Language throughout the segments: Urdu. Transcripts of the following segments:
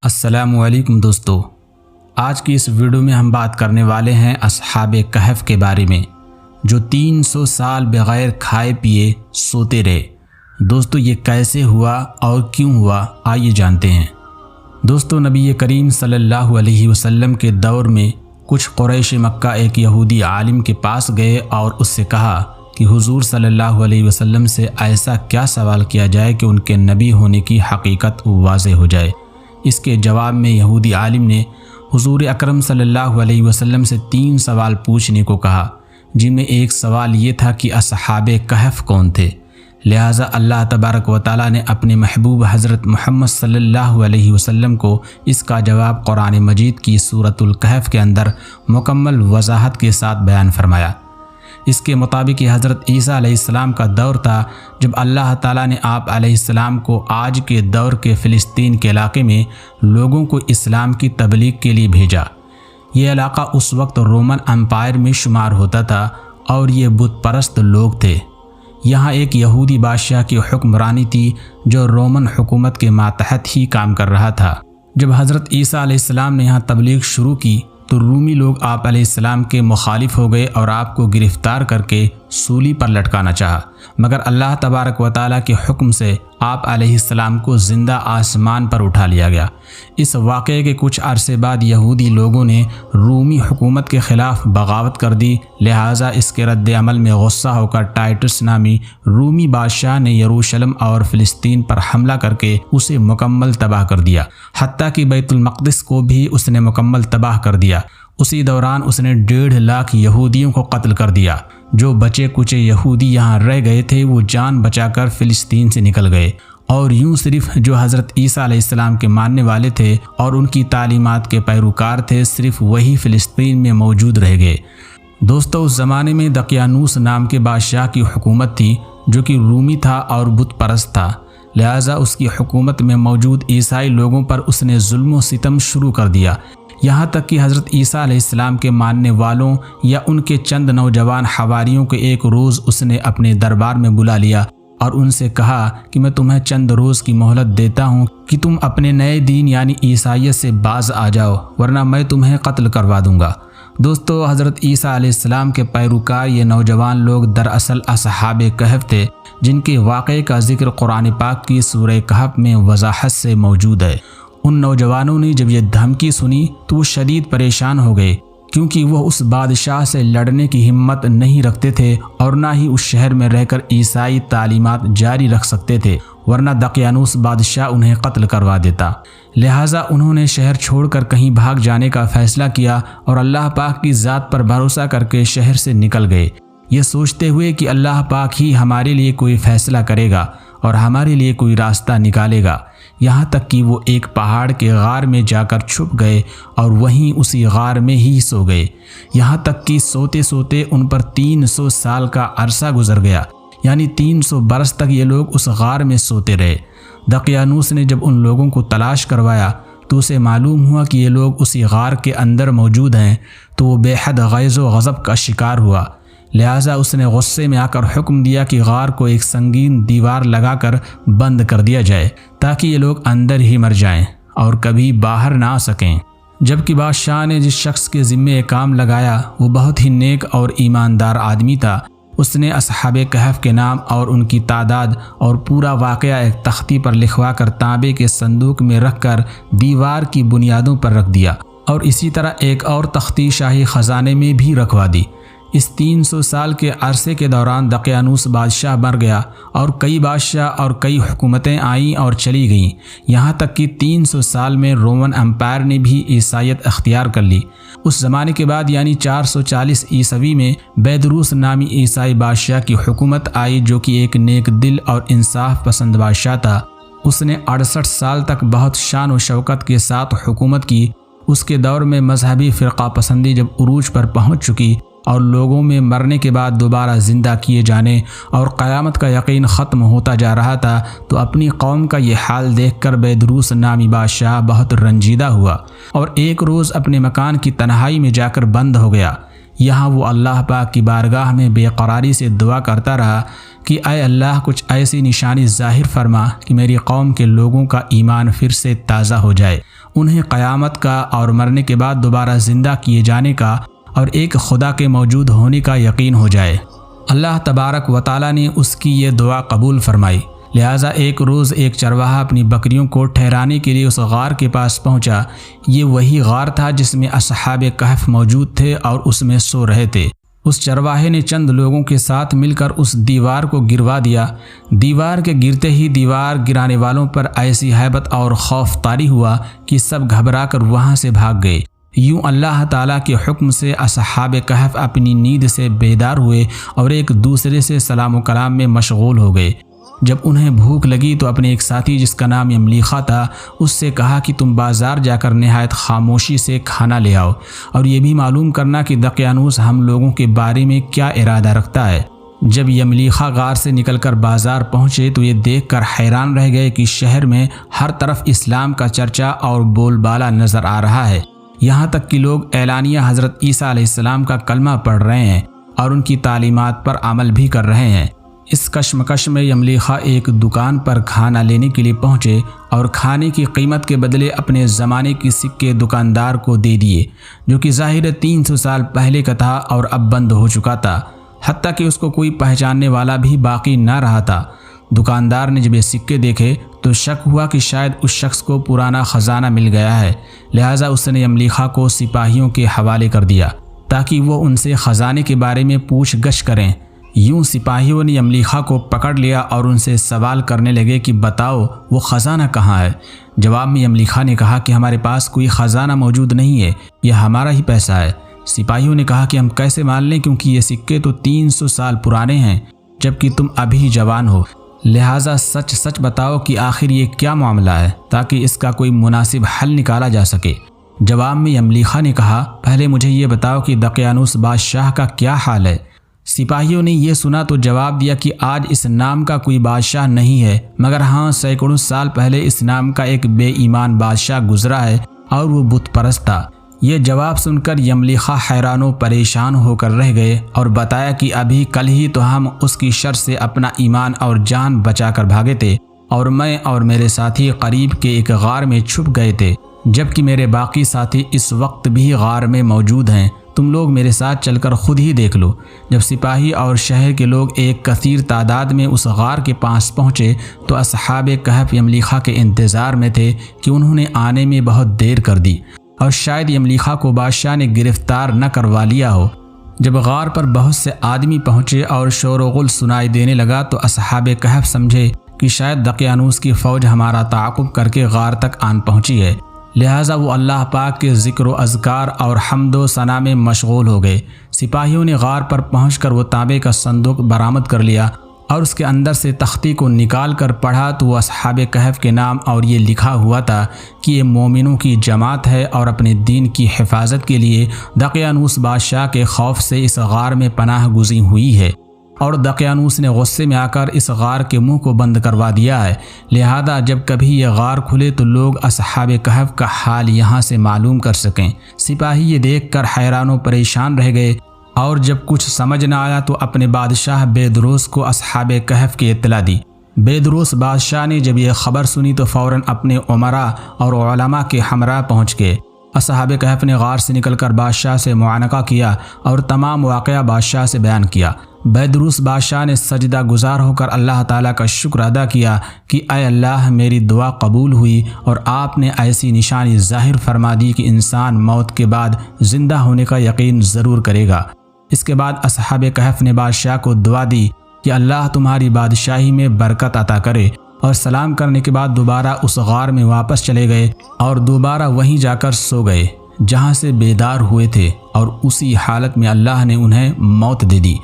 السلام علیکم دوستو، آج کی اس ویڈیو میں ہم بات کرنے والے ہیں اصحاب کہف کے بارے میں، جو 300 سال بغیر کھائے پیے سوتے رہے۔ دوستو یہ کیسے ہوا اور کیوں ہوا، آئیے جانتے ہیں۔ دوستو نبی کریم صلی اللہ علیہ وسلم کے دور میں کچھ قریش مکہ ایک یہودی عالم کے پاس گئے اور اس سے کہا کہ حضور صلی اللہ علیہ وسلم سے ایسا کیا سوال کیا جائے کہ ان کے نبی ہونے کی حقیقت واضح ہو جائے۔ اس کے جواب میں یہودی عالم نے حضور اکرم صلی اللہ علیہ وسلم سے 3 سوال پوچھنے کو کہا، جن میں ایک سوال یہ تھا کہ اصحاب کہف کون تھے۔ لہٰذا اللہ تبارک و تعالیٰ نے اپنے محبوب حضرت محمد صلی اللہ علیہ وسلم کو اس کا جواب قرآن مجید کی سورۃ الکہف کے اندر مکمل وضاحت کے ساتھ بیان فرمایا۔ اس کے مطابق یہ حضرت عیسیٰ علیہ السلام کا دور تھا جب اللہ تعالیٰ نے آپ علیہ السلام کو آج کے دور کے فلسطین کے علاقے میں لوگوں کو اسلام کی تبلیغ کے لیے بھیجا۔ یہ علاقہ اس وقت رومن امپائر میں شمار ہوتا تھا اور یہ بت پرست لوگ تھے۔ یہاں ایک یہودی بادشاہ کی حکمرانی تھی جو رومن حکومت کے ماتحت ہی کام کر رہا تھا۔ جب حضرت عیسیٰ علیہ السلام نے یہاں تبلیغ شروع کی تو رومی لوگ آپ علیہ السلام کے مخالف ہو گئے اور آپ کو گرفتار کر کے سولی پر لٹکانا چاہا، مگر اللہ تبارک و تعالیٰ کے حکم سے آپ علیہ السلام کو زندہ آسمان پر اٹھا لیا گیا۔ اس واقعے کے کچھ عرصے بعد یہودی لوگوں نے رومی حکومت کے خلاف بغاوت کر دی، لہٰذا اس کے رد عمل میں غصہ ہو کر ٹائٹس نامی رومی بادشاہ نے یروشلم اور فلسطین پر حملہ کر کے اسے مکمل تباہ کر دیا، حتیٰ کہ بیت المقدس کو بھی اس نے مکمل تباہ کر دیا۔ اسی دوران اس نے 1.5 لاکھ یہودیوں کو قتل کر دیا۔ جو بچے کچے یہودی یہاں رہ گئے تھے وہ جان بچا کر فلسطین سے نکل گئے، اور یوں صرف جو حضرت عیسیٰ علیہ السلام کے ماننے والے تھے اور ان کی تعلیمات کے پیروکار تھے، صرف وہی فلسطین میں موجود رہ گئے۔ دوستو اس زمانے میں دقیانوس نام کے بادشاہ کی حکومت تھی جو کہ رومی تھا اور بت پرست تھا، لہٰذا اس کی حکومت میں موجود عیسائی لوگوں پر اس نے ظلم و ستم شروع کر دیا، یہاں تک کہ حضرت عیسیٰ علیہ السلام کے ماننے والوں یا ان کے چند نوجوان حواریوں کو ایک روز اس نے اپنے دربار میں بلا لیا اور ان سے کہا کہ میں تمہیں چند روز کی مہلت دیتا ہوں کہ تم اپنے نئے دین یعنی عیسائیت سے باز آ جاؤ، ورنہ میں تمہیں قتل کروا دوں گا۔ دوستو حضرت عیسیٰ علیہ السلام کے پیروکار یہ نوجوان لوگ دراصل اصحاب کہف تھے، جن کے واقعے کا ذکر قرآن پاک کی سورہ کہف میں وضاحت سے موجود ہے۔ ان نوجوانوں نے جب یہ دھمکی سنی تو وہ شدید پریشان ہو گئے، کیونکہ وہ اس بادشاہ سے لڑنے کی ہمت نہیں رکھتے تھے اور نہ ہی اس شہر میں رہ کر عیسائی تعلیمات جاری رکھ سکتے تھے، ورنہ دقیانوس بادشاہ انہیں قتل کروا دیتا۔ لہٰذا انہوں نے شہر چھوڑ کر کہیں بھاگ جانے کا فیصلہ کیا اور اللہ پاک کی ذات پر بھروسہ کر کے شہر سے نکل گئے، یہ سوچتے ہوئے کہ اللہ پاک ہی ہمارے لیے کوئی فیصلہ کرے گا اور ہمارے لیے کوئی راستہ نکالے گا۔ یہاں تک کہ وہ ایک پہاڑ کے غار میں جا کر چھپ گئے اور وہیں اسی غار میں ہی سو گئے، یہاں تک کہ سوتے سوتے ان پر 300 سال کا عرصہ گزر گیا، یعنی 300 برس تک یہ لوگ اس غار میں سوتے رہے۔ دقیانوس نے جب ان لوگوں کو تلاش کروایا تو اسے معلوم ہوا کہ یہ لوگ اسی غار کے اندر موجود ہیں، تو وہ بے حد غیظ و غضب کا شکار ہوا۔ لہٰذا اس نے غصے میں آ کر حکم دیا کہ غار کو ایک سنگین دیوار لگا کر بند کر دیا جائے تاکہ یہ لوگ اندر ہی مر جائیں اور کبھی باہر نہ آ سکیں۔ جبکہ بادشاہ نے جس شخص کے ذمے یہ کام لگایا وہ بہت ہی نیک اور ایماندار آدمی تھا۔ اس نے اصحاب کہف کے نام اور ان کی تعداد اور پورا واقعہ ایک تختی پر لکھوا کر تانبے کے صندوق میں رکھ کر دیوار کی بنیادوں پر رکھ دیا، اور اسی طرح ایک اور تختی شاہی خزانے میں بھی رکھوا دی۔ اس 300 سال کے عرصے کے دوران دقیانوس بادشاہ مر گیا اور کئی بادشاہ اور کئی حکومتیں آئیں اور چلی گئیں، یہاں تک کہ 300 سال میں رومن امپائر نے بھی عیسائیت اختیار کر لی۔ اس زمانے کے بعد یعنی 440 عیسوی میں بیدروس نامی عیسائی بادشاہ کی حکومت آئی، جو کہ ایک نیک دل اور انصاف پسند بادشاہ تھا۔ اس نے 68 سال تک بہت شان و شوکت کے ساتھ حکومت کی۔ اس کے دور میں مذہبی فرقہ پسندی جب عروج پر پہنچ چکی اور لوگوں میں مرنے کے بعد دوبارہ زندہ کیے جانے اور قیامت کا یقین ختم ہوتا جا رہا تھا، تو اپنی قوم کا یہ حال دیکھ کر بیدروس نامی بادشاہ بہت رنجیدہ ہوا اور ایک روز اپنے مکان کی تنہائی میں جا کر بند ہو گیا۔ یہاں وہ اللہ پاک کی بارگاہ میں بے قراری سے دعا کرتا رہا کہ اے اللہ کچھ ایسی نشانی ظاہر فرما کہ میری قوم کے لوگوں کا ایمان پھر سے تازہ ہو جائے انہیں قیامت کا اور مرنے کے بعد دوبارہ زندہ کیے جانے کا اور ایک خدا کے موجود ہونے کا یقین ہو جائے۔ اللہ تبارک و تعالیٰ نے اس کی یہ دعا قبول فرمائی۔ لہٰذا ایک روز ایک چرواہا اپنی بکریوں کو ٹھہرانے کے لیے اس غار کے پاس پہنچا۔ یہ وہی غار تھا جس میں اصحاب کہف موجود تھے اور اس میں سو رہے تھے۔ اس چرواہے نے چند لوگوں کے ساتھ مل کر اس دیوار کو گروا دیا۔ دیوار کے گرتے ہی دیوار گرانے والوں پر ایسی ہیبت اور خوف طاری ہوا کہ سب گھبرا کر وہاں سے بھاگ گئے۔ یوں اللہ تعالیٰ کے حکم سے اصحاب کہف اپنی نیند سے بیدار ہوئے اور ایک دوسرے سے سلام و کلام میں مشغول ہو گئے۔ جب انہیں بھوک لگی تو اپنے ایک ساتھی جس کا نام یملیخا تھا اس سے کہا کہ تم بازار جا کر نہایت خاموشی سے کھانا لے آؤ اور یہ بھی معلوم کرنا کہ دقیانوس ہم لوگوں کے بارے میں کیا ارادہ رکھتا ہے۔ جب یملیخا غار سے نکل کر بازار پہنچے تو یہ دیکھ کر حیران رہ گئے کہ شہر میں ہر طرف اسلام کا چرچا اور بول بالا نظر آ رہا ہے، یہاں تک کہ لوگ اعلانیہ حضرت عیسیٰ علیہ السلام کا کلمہ پڑھ رہے ہیں اور ان کی تعلیمات پر عمل بھی کر رہے ہیں۔ اس کشمکش میں یملیخا ایک دکان پر کھانا لینے کے لیے پہنچے اور کھانے کی قیمت کے بدلے اپنے زمانے کے سکے دکاندار کو دے دیے، جو کہ ظاہر 300 سال پہلے کا تھا اور اب بند ہو چکا تھا، حتیٰ کہ اس کو کوئی پہچاننے والا بھی باقی نہ رہا تھا۔ دکاندار نے جب یہ سکے دیکھے تو شک ہوا کہ شاید اس شخص کو پرانا خزانہ مل گیا ہے، لہٰذا اس نے یملیخا کو سپاہیوں کے حوالے کر دیا تاکہ وہ ان سے خزانے کے بارے میں پوچھ گچھ کریں۔ یوں سپاہیوں نے یملیخا کو پکڑ لیا اور ان سے سوال کرنے لگے کہ بتاؤ وہ خزانہ کہاں ہے۔ جواب میں یملیخا نے کہا کہ ہمارے پاس کوئی خزانہ موجود نہیں ہے، یہ ہمارا ہی پیسہ ہے۔ سپاہیوں نے کہا کہ ہم کیسے مان لیں، کیونکہ یہ سکے تو 300 سال پرانے ہیں جبکہ تم ابھی جوان ہو، لہٰذا سچ سچ بتاؤ کہ آخر یہ کیا معاملہ ہے تاکہ اس کا کوئی مناسب حل نکالا جا سکے۔ جواب میں یملیخا نے کہا پہلے مجھے یہ بتاؤ کہ دقیانوس بادشاہ کا کیا حال ہے۔ سپاہیوں نے یہ سنا تو جواب دیا کہ آج اس نام کا کوئی بادشاہ نہیں ہے، مگر ہاں سینکڑوں سال پہلے اس نام کا ایک بے ایمان بادشاہ گزرا ہے اور وہ بت پرست تھا۔ یہ جواب سن کر یملیخا حیران و پریشان ہو کر رہ گئے اور بتایا کہ ابھی کل ہی تو ہم اس کی شر سے اپنا ایمان اور جان بچا کر بھاگے تھے اور میں اور میرے ساتھی قریب کے ایک غار میں چھپ گئے تھے، جبکہ میرے باقی ساتھی اس وقت بھی غار میں موجود ہیں۔ تم لوگ میرے ساتھ چل کر خود ہی دیکھ لو۔ جب سپاہی اور شہر کے لوگ ایک کثیر تعداد میں اس غار کے پاس پہنچے تو اصحاب کہف یملیخا کے انتظار میں تھے کہ انہوں نے آنے میں بہت دیر کر دی اور شاید یملیخا کو بادشاہ نے گرفتار نہ کروا لیا ہو۔ جب غار پر بہت سے آدمی پہنچے اور شور و غل سنائی دینے لگا تو اصحاب کہف سمجھے کہ شاید دقیانوس کی فوج ہمارا تعاقب کر کے غار تک آن پہنچی ہے، لہٰذا وہ اللہ پاک کے ذکر و اذکار اور حمد و ثنا میں مشغول ہو گئے۔ سپاہیوں نے غار پر پہنچ کر وہ تانبے کا صندوق برآمد کر لیا اور اس کے اندر سے تختی کو نکال کر پڑھا تو وہ اصحاب کہف کے نام اور یہ لکھا ہوا تھا کہ یہ مومنوں کی جماعت ہے اور اپنے دین کی حفاظت کے لیے دقیانوس بادشاہ کے خوف سے اس غار میں پناہ گزین ہوئی ہے، اور دقیانوس نے غصے میں آ کر اس غار کے منہ کو بند کروا دیا ہے، لہذا جب کبھی یہ غار کھلے تو لوگ اصحاب کہف کا حال یہاں سے معلوم کر سکیں۔ سپاہی یہ دیکھ کر حیران و پریشان رہ گئے اور جب کچھ سمجھ نہ آیا تو اپنے بادشاہ بیدروس کو اصحاب کہف کی اطلاع دی۔ بیدروس بادشاہ نے جب یہ خبر سنی تو فوراً اپنے عمراء اور علماء کے ہمراہ پہنچ گئے۔ اصحاب کہف نے غار سے نکل کر بادشاہ سے معانقہ کیا اور تمام واقعہ بادشاہ سے بیان کیا۔ بیدروس بادشاہ نے سجدہ گزار ہو کر اللہ تعالیٰ کا شکر ادا کیا کہ اے اللہ میری دعا قبول ہوئی اور آپ نے ایسی نشانی ظاہر فرما دی کہ انسان موت کے بعد زندہ ہونے کا یقین ضرور کرے گا۔ اس کے بعد اصحاب کہف نے بادشاہ کو دعا دی کہ اللہ تمہاری بادشاہی میں برکت عطا کرے، اور سلام کرنے کے بعد دوبارہ اس غار میں واپس چلے گئے اور دوبارہ وہیں جا کر سو گئے جہاں سے بیدار ہوئے تھے، اور اسی حالت میں اللہ نے انہیں موت دے دی۔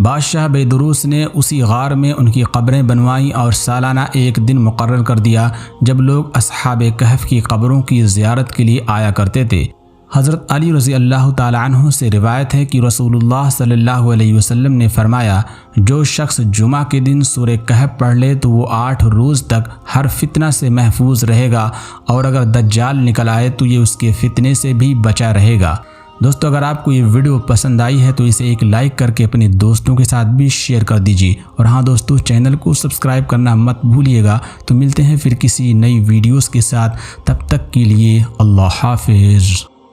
بادشاہ بیدروس نے اسی غار میں ان کی قبریں بنوائیں اور سالانہ ایک دن مقرر کر دیا جب لوگ اصحاب کہف کی قبروں کی زیارت کے لیے آیا کرتے تھے۔ حضرت علی رضی اللہ تعالی عنہ سے روایت ہے کہ رسول اللہ صلی اللہ علیہ وسلم نے فرمایا جو شخص جمعہ کے دن سورہ کہف پڑھ لے تو وہ 8 روز تک ہر فتنہ سے محفوظ رہے گا، اور اگر دجال نکل آئے تو یہ اس کے فتنے سے بھی بچا رہے گا۔ دوستو اگر آپ کو یہ ویڈیو پسند آئی ہے تو اسے ایک لائک کر کے اپنے دوستوں کے ساتھ بھی شیئر کر دیجیے، اور ہاں دوستو چینل کو سبسکرائب کرنا مت بھولیے گا۔ تو ملتے ہیں پھر کسی نئی ویڈیوز کے ساتھ، تب تک کے لیے اللہ حافظ۔